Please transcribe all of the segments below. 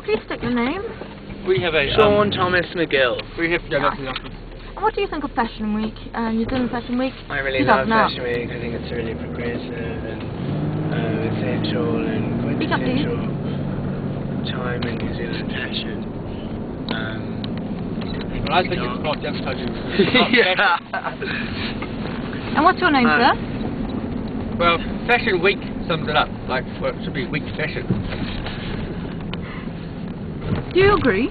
Please state your name. We have a Shaun Thomas McGill. We have to go back to the office. And what do you think of Fashion Week, New Zealand Fashion Week? I really love Fashion Week. I think it's really progressive and essential and quintessential time in New Zealand fashion. Well, I think it's not advertising. Yeah. And what's your name, sir? Well, Fashion Week sums it up. Like, well, it should be week fashion. Do you agree?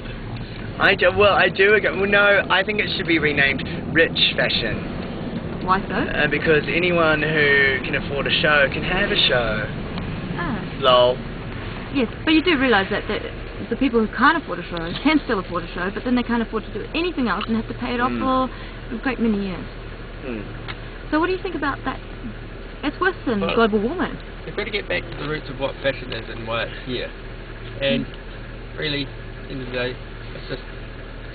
I do agree. Well, no, I think it should be renamed Rich Fashion. Why so? Because anyone who can afford a show can have a show. Ah. Lol. Yes, but you do realise that the people who can't afford a show can still afford a show, but then they can't afford to do anything else and have to pay it off for a great many years. So what do you think about that? It's worse than global warming. We've got to get back to the roots of what fashion is and why it's here. And really, at the end of the day, it's just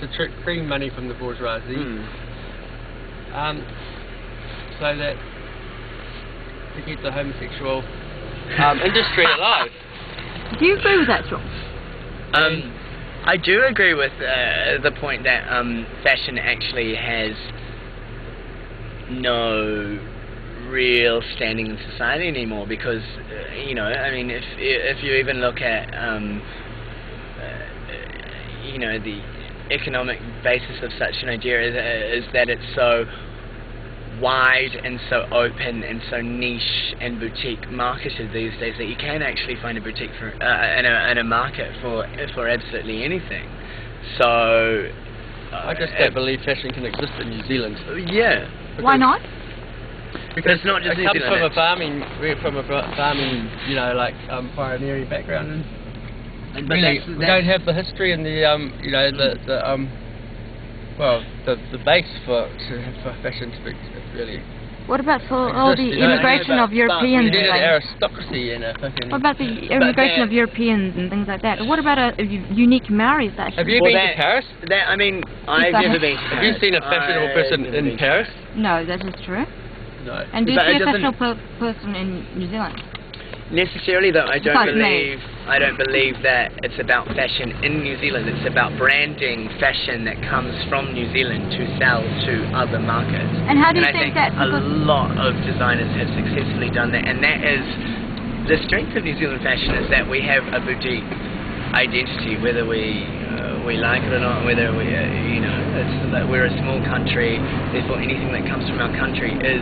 to cream money from the bourgeoisie, so that to keep the homosexual industry alive. Do you agree with that, Shaun? I do agree with the point that fashion actually has no real standing in society anymore, because you know, I mean, if you even look at you know, the economic basis of such an idea is that it's so wide and so open and so niche and boutique marketed these days that you can actually find a boutique for and a market for absolutely anything. So I just don't believe fashion can exist in New Zealand. Yeah. Why not? Because it's not just it New comes Zealand. we're from a farming, you know, like pioneering background, and but really we don't have the history and the you know, the base for fashion to be really. What about for all the immigration of Europeans? You need an aristocracy and a fucking. What about the immigration of Europeans and things like that? What about a unique Maori fashion? Have you been to Paris? I mean, I've never been to Paris. Have you seen a fashionable person in Paris? No, that is true. No. And do you see a fashionable person in New Zealand? Necessarily, though, I don't believe that it's about fashion in New Zealand. It's about branding fashion that comes from New Zealand to sell to other markets. And how do you think that? A lot of designers have successfully done that, and that is the strength of New Zealand fashion, is that we have a boutique identity, whether we like it or not, whether we, you know, it's that we're a small country, therefore anything that comes from our country is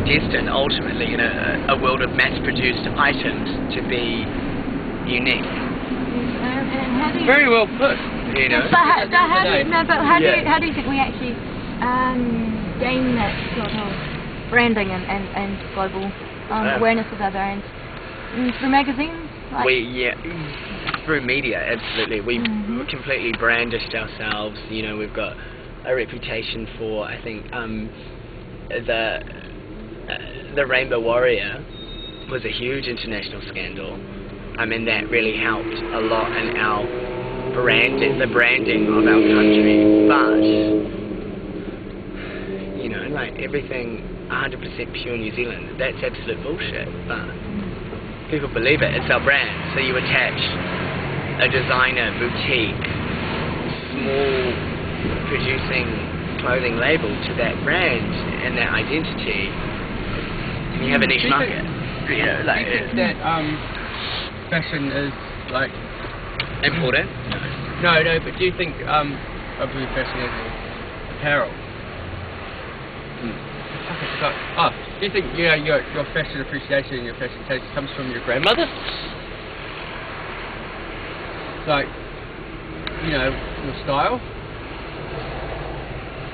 destined ultimately in a world of mass-produced items to be unique. Very well put. You know. So how do you think we actually gain that sort of branding and global awareness of our brands? Through magazines? Through media, absolutely. We completely brandished ourselves. You know, we've got a reputation for, I think, the Rainbow Warrior was a huge international scandal. I mean, that really helped a lot in the branding of our country. But, you know, like everything 100% pure New Zealand, that's absolute bullshit. But people believe it. It's our brand. So you attach a designer, boutique, small producing clothing label to that brand and that identity, and you have a niche market. You know, like, do you think that fashion is like important? No, but do you think I believe fashion is apparel? Do you think your fashion appreciation and your fashion taste comes from your grandmother? Like, you know, your style?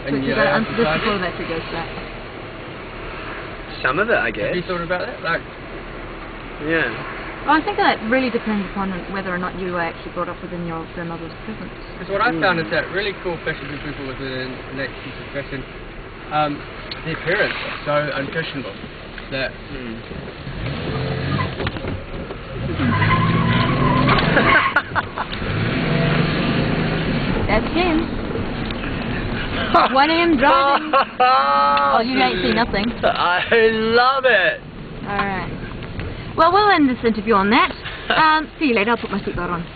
But you've got to answer this before that to go back. Some of it, I guess. Have you thought about that? Like, yeah. Well, I think that really depends upon whether or not you were actually brought up within your grandmother's presence. Because what I found is that really cool fashion people within that piece of fashion, their parents are so unfashionable that that's him. 1 a.m. driving. Oh, you ain't seen nothing. I love it. Alright. Well, we'll end this interview on that. See you later. I'll put my seatbelt on. Bye.